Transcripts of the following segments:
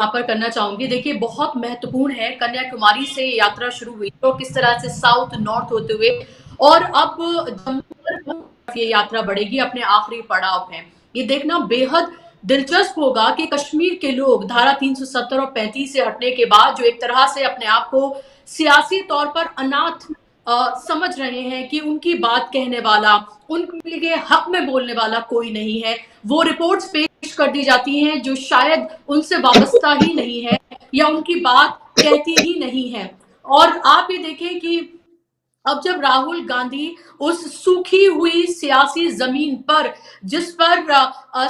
यहाँ पर करना चाहूंगी। देखिए, बहुत महत्वपूर्ण है, कन्याकुमारी से यात्रा शुरू हुई तो किस तरह से साउथ नॉर्थ होते हुए और अब जम्मू पर ये यात्रा बढ़ेगी, अपने आखिरी पड़ाव है। ये देखना बेहद दिलचस्प होगा कि कश्मीर के लोग धारा 370 और 35 से हटने के बाद जो एक तरह से अपने आप को सियासी तौर पर अनाथ समझ रहे हैं कि उनकी बात कहने वाला, उनके हक में बोलने वाला कोई नहीं है। वो रिपोर्ट्स पेश कर दी जाती हैं जो शायद उनसे वाबस्ता ही नहीं है या उनकी बात कहती ही नहीं है। और आप ये देखें कि अब जब राहुल गांधी उस सूखी हुई सियासी जमीन पर, जिस पर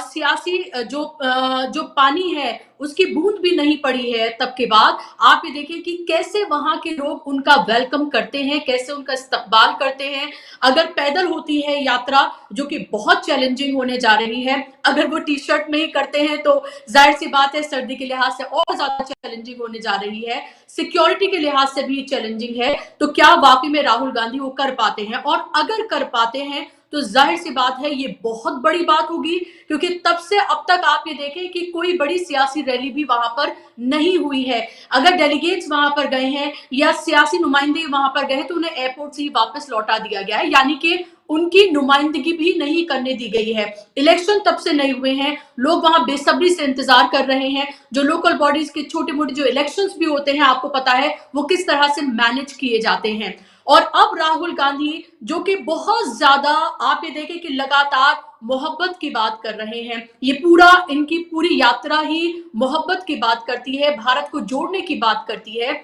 सियासी जो पानी है उसकी बूंद भी नहीं पड़ी है, तब के बाद आप ये देखिए कि कैसे वहां के लोग उनका वेलकम करते हैं, कैसे उनका इस्तकबाल करते हैं। अगर पैदल होती है यात्रा, जो कि बहुत चैलेंजिंग होने जा रही है, अगर वो टी शर्ट में ही करते हैं तो जाहिर सी बात है सर्दी के लिहाज से और ज्यादा चैलेंजिंग होने जा रही है, सिक्योरिटी के लिहाज से भी चैलेंजिंग है। तो क्या वाकई में राहुल गांधी वो कर पाते हैं? और अगर कर पाते हैं तो जाहिर सी बात है ये बहुत बड़ी बात होगी, क्योंकि तब से अब तक आप ये देखें कि कोई बड़ी सियासी रैली भी वहां पर नहीं हुई है। अगर डेलीगेट्स वहां पर गए हैं या सियासी नुमाइंदे वहां पर गए तो उन्हें एयरपोर्ट से ही वापस लौटा दिया गया है, यानी कि उनकी नुमाइंदगी भी नहीं करने दी गई है। इलेक्शन तब से नहीं हुए हैं, लोग वहां बेसब्री से इंतजार कर रहे हैं। जो लोकल बॉडीज के छोटे मोटे जो इलेक्शंस भी होते हैं, आपको पता है वो किस तरह से मैनेज किए जाते हैं। और अब राहुल गांधी जो कि बहुत ज्यादा आप ये देखें कि लगातार मोहब्बत की बात कर रहे हैं, ये पूरा इनकी पूरी यात्रा ही मोहब्बत की बात करती है, भारत को जोड़ने की बात करती है।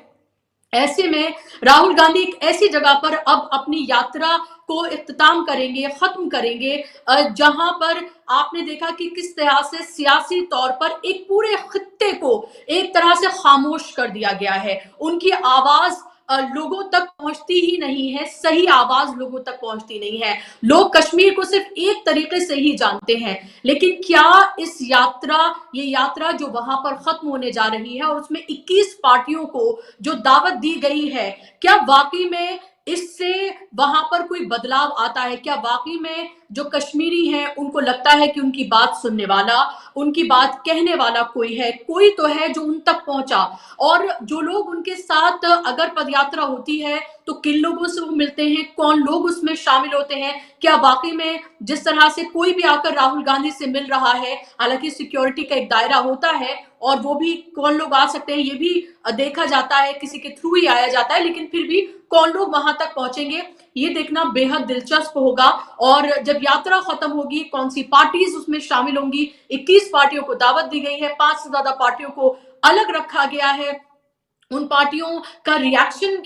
ऐसे में राहुल गांधी एक ऐसी जगह पर अब अपनी यात्रा को इख्तिताम करेंगे, खत्म करेंगे, जहां पर आपने देखा कि किस तरह से सियासी तौर पर एक पूरे खित्ते को एक तरह से खामोश कर दिया गया है। उनकी आवाज लोगों तक पहुंचती ही नहीं है, सही आवाज लोगों तक पहुंचती नहीं है। लोग कश्मीर को सिर्फ एक तरीके से ही जानते हैं, लेकिन क्या इस यात्रा, ये यात्रा जो वहां पर खत्म होने जा रही है और उसमें 21 पार्टियों को जो दावत दी गई है, क्या वाकई में इससे वहां पर कोई बदलाव आता है? क्या वाकई में जो कश्मीरी हैं उनको लगता है कि उनकी बात सुनने वाला, उनकी बात कहने वाला कोई है, कोई तो है जो उन तक पहुंचा? और जो लोग उनके साथ अगर पदयात्रा होती है तो किन लोगों से वो मिलते हैं, कौन लोग उसमें शामिल होते हैं? क्या वाकई में जिस तरह से कोई भी आकर राहुल गांधी से मिल रहा है, हालांकि सिक्योरिटी का एक दायरा होता है और वो भी कौन लोग आ सकते हैं ये भी देखा जाता है, किसी के थ्रू ही आया जाता है, लेकिन फिर भी कौन लोग वहां तक पहुंचेंगे ये देखना बेहद दिलचस्प होगा। और जब यात्रा खत्म होगी, कौन सी पार्टीज उसमें शामिल होंगी? 21 पार्टियों को दावत दी गई है, 5 से ज्यादा पार्टियों को अलग रखा गया है। उन पार्टियों का रिएक्शन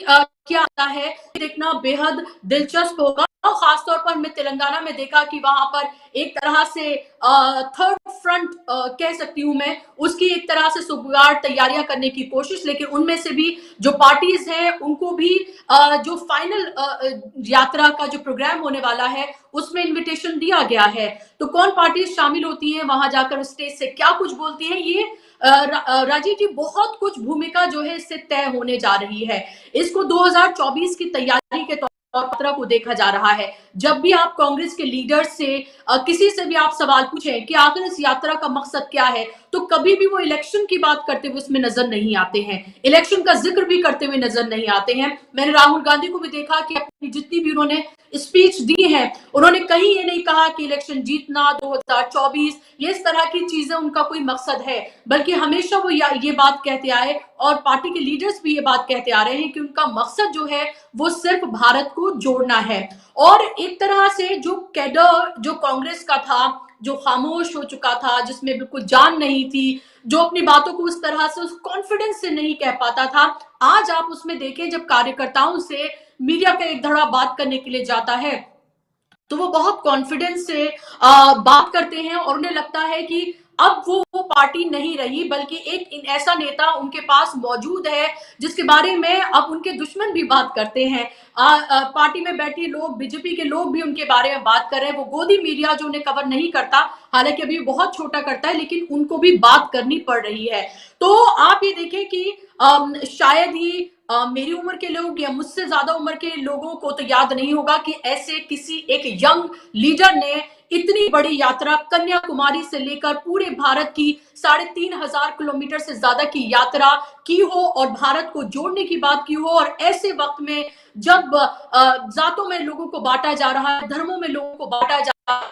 क्या आता है देखना बेहद दिलचस्प होगा। और खासतौर पर मैं तेलंगाना में देखा कि वहां पर एक तरह से थर्ड फ्रंट कह सकती हूं मैं, उसकी एक तरह से सुगवार तैयारियां करने की कोशिश, लेकिन उनमें से भी जो पार्टीज हैं उनको भी जो फाइनल यात्रा का जो प्रोग्राम होने वाला है उसमें इनविटेशन दिया गया है। तो कौन पार्टीज शामिल होती हैं, वहां जाकर स्टेज से क्या कुछ बोलती है, ये राजीव जी बहुत कुछ भूमिका जो है इससे तय होने जा रही है। इसको 2024 की तैयारी के तौर पर को देखा जा रहा है। जब भी आप कांग्रेस के लीडर से किसी से भी आप सवाल पूछें कि आखिर इस यात्रा का मकसद क्या है, तो कभी भी वो इलेक्शन की बात करते हुए उसमें नजर नहीं आते हैं, इलेक्शन का जिक्र भी करते हुए नजर नहीं आते हैं। मैंने राहुल गांधी को भी देखा कि अपनी जितनी भी उन्होंने स्पीच दी है, उन्होंने कहीं ये नहीं कहा कि इलेक्शन जीतना 2024 ये इस तरह की चीजें उनका कोई मकसद है, बल्कि हमेशा वो ये बात कहते आए और पार्टी के लीडर्स भी ये बात कहते आ रहे हैं कि उनका मकसद जो है वो सिर्फ भारत को जोड़ना है। और एक तरह से जो कैडर जो कांग्रेस का था, जो खामोश हो चुका था, जिसमें बिल्कुल जान नहीं थी, जो अपनी बातों को उस तरह से उस कॉन्फिडेंस से नहीं कह पाता था, आज आप उसमें देखें जब कार्यकर्ताओं से मीडिया का एक धड़ा बात करने के लिए जाता है तो वो बहुत कॉन्फिडेंस से बात करते हैं और उन्हें लगता है कि अब वो पार्टी नहीं रही, बल्कि एक ऐसा नेता उनके पास मौजूद है जिसके बारे में अब उनके दुश्मन भी बात करते हैं। पार्टी में बैठे लोग, बीजेपी के लोग भी उनके बारे में बात कर रहे हैं। वो गोदी मीडिया जो उन्हें कवर नहीं करता, हालांकि अभी बहुत छोटा करता है, लेकिन उनको भी बात करनी पड़ रही है। तो आप ये देखें कि शायद ही मेरी उम्र के लोग या मुझसे ज्यादा उम्र के लोगों को तो याद नहीं होगा कि ऐसे किसी एक यंग लीडर ने इतनी बड़ी यात्रा कन्याकुमारी से लेकर पूरे भारत की 3,500 किलोमीटर से ज्यादा की यात्रा की हो और भारत को जोड़ने की बात की हो। और ऐसे वक्त में जब जातों में लोगों को बांटा जा रहा है, धर्मों में लोगों को बांटा जा रहा है,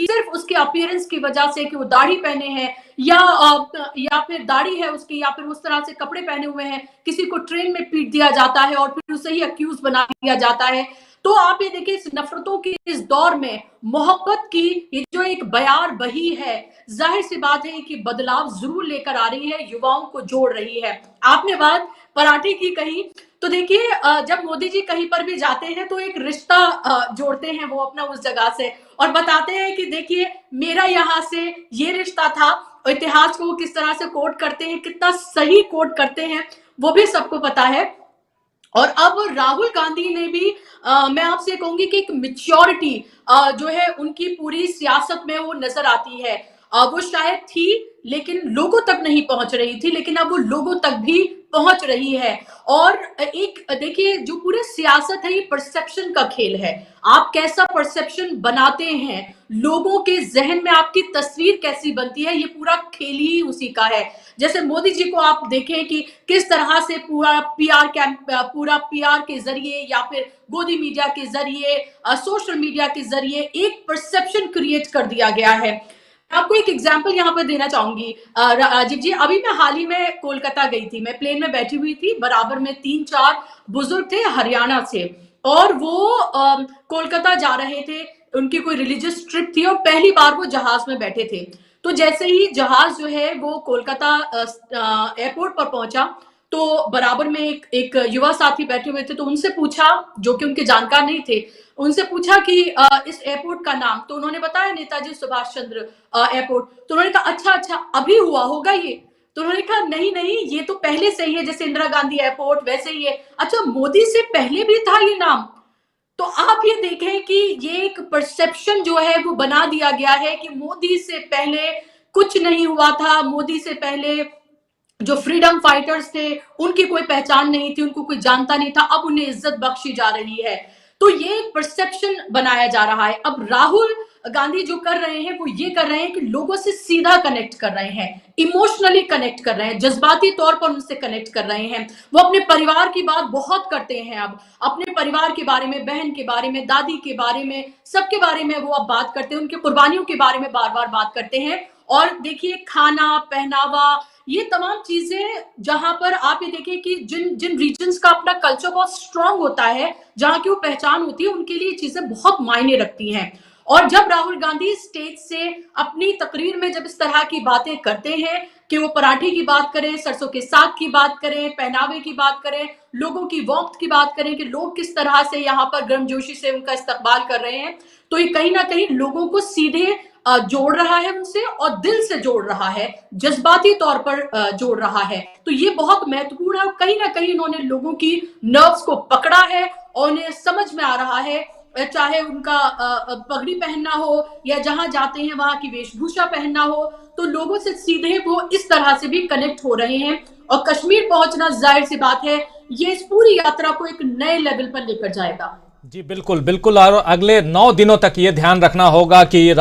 सिर्फ उसके अपीयरेंस की वजह से कि वो दाढ़ी पहने हैं या फिर दाढ़ी है उसकी या फिर उस तरह से कपड़े पहने हुए हैं, किसी को ट्रेन में पीट दिया जाता है और फिर उसे ही अक्यूज बना दिया जाता है। तो आप ये देखिए, इस नफरतों की इस दौर में मोहब्बत की ये जो एक बयार बही है, जाहिर सी बात है कि बदलाव जरूर लेकर आ रही है, युवाओं को जोड़ रही है। आपने बात पराठे की कही, तो देखिए जब मोदी जी कहीं पर भी जाते हैं तो एक रिश्ता जोड़ते हैं वो अपना उस जगह से और बताते हैं कि देखिए मेरा यहाँ से ये रिश्ता था। इतिहास को किस तरह से कोट करते हैं, कितना सही कोट करते हैं, वो भी सबको पता है। और अब राहुल गांधी ने भी मैं आपसे कहूंगी कि एक मेच्योरिटी जो है उनकी पूरी सियासत में वो नजर आती है। वो शायद थी लेकिन लोगों तक नहीं पहुंच रही थी, लेकिन अब वो लोगों तक भी पहुंच रही है। और एक देखिए, जो पूरे सियासत है ये परसेप्शन का खेल है। आप कैसा परसेप्शन बनाते हैं, लोगों के जहन में आपकी तस्वीर कैसी बनती है, ये पूरा खेल ही उसी का है। जैसे मोदी जी को आप देखें कि किस तरह से पूरा पीआर के जरिए या फिर गोदी मीडिया के जरिए, सोशल मीडिया के जरिए एक परसेप्शन क्रिएट कर दिया गया है। आपको एक एग्जाम्पल यहाँ पर देना चाहूंगी राजीव जी। अभी मैं हाल ही में कोलकाता गई थी, मैं प्लेन में बैठी हुई थी, बराबर में 3-4 बुजुर्ग थे हरियाणा से और वो कोलकाता जा रहे थे। उनकी कोई रिलीजियस ट्रिप थी और पहली बार वो जहाज में बैठे थे। तो जैसे ही जहाज जो है वो कोलकाता एयरपोर्ट पर पहुंचा तो बराबर में एक युवा साथी बैठे हुए थे। तो उनसे पूछा, जो कि उनके जानकार नहीं थे, उनसे पूछा कि इस एयरपोर्ट का नाम, तो उन्होंने बताया नेताजी सुभाष चंद्र एयरपोर्ट। तो उन्होंने कहा अच्छा अच्छा अभी हुआ होगा ये। तो उन्होंने कहा नहीं नहीं, ये तो पहले से ही है, जैसे इंदिरा गांधी एयरपोर्ट वैसे ही है। अच्छा मोदी से पहले भी था ये नाम। तो आप ये देखें कि ये एक परसेप्शन जो है वो बना दिया गया है कि मोदी से पहले कुछ नहीं हुआ था, मोदी से पहले जो फ्रीडम फाइटर्स थे उनकी कोई पहचान नहीं थी, उनको कोई जानता नहीं था, अब उन्हें इज्जत बख्शी जा रही है। तो ये परसेप्शन बनाया जा रहा है। अब राहुल गांधी जो कर रहे हैं वो ये कर रहे हैं कि लोगों से सीधा कनेक्ट कर रहे हैं, इमोशनली कनेक्ट कर रहे हैं, जज्बाती तौर पर उनसे कनेक्ट कर रहे हैं। वो अपने परिवार की बात बहुत करते हैं, अब अपने परिवार के बारे में, बहन के बारे में, दादी के बारे में, सबके बारे में वो अब बात करते हैं, उनके कुर्बानियों के बारे में बार बार बात करते हैं। और देखिए खाना पहनावा, ये तमाम चीजें जहां पर आप ये देखें कि जिन जिन रीजन्स का अपना कल्चर बहुत स्ट्रांग होता है, जहां की वो पहचान होती है, उनके लिए चीजें बहुत मायने रखती हैं। और जब राहुल गांधी स्टेज से अपनी तकरीर में जब इस तरह की बातें करते हैं कि वो पराठे की बात करें, सरसों के साग की बात करें, पहनावे की बात करें, लोगों की वक्त की बात करें कि लोग किस तरह से यहाँ पर गर्मजोशी से उनका इस्तकबाल कर रहे हैं, तो ये कहीं ना कहीं लोगों को सीधे जोड़ रहा है उनसे और दिल से जोड़ रहा है, जज्बाती तौर पर जोड़ रहा है। तो ये बहुत महत्वपूर्ण है और कहीं ना कहीं इन्होंने लोगों की नर्व्स को पकड़ा है और उन्हें समझ में आ रहा है, चाहे उनका पगड़ी पहनना हो या जहां जाते हैं वहां की वेशभूषा पहनना हो, तो लोगों से सीधे वो इस तरह से भी कनेक्ट हो रहे हैं। और कश्मीर पहुंचना जाहिर सी बात है ये इस पूरी यात्रा को एक नए लेवल पर लेकर जाएगा। जी बिल्कुल बिल्कुल, और अगले 9 दिनों तक ये ध्यान रखना होगा कि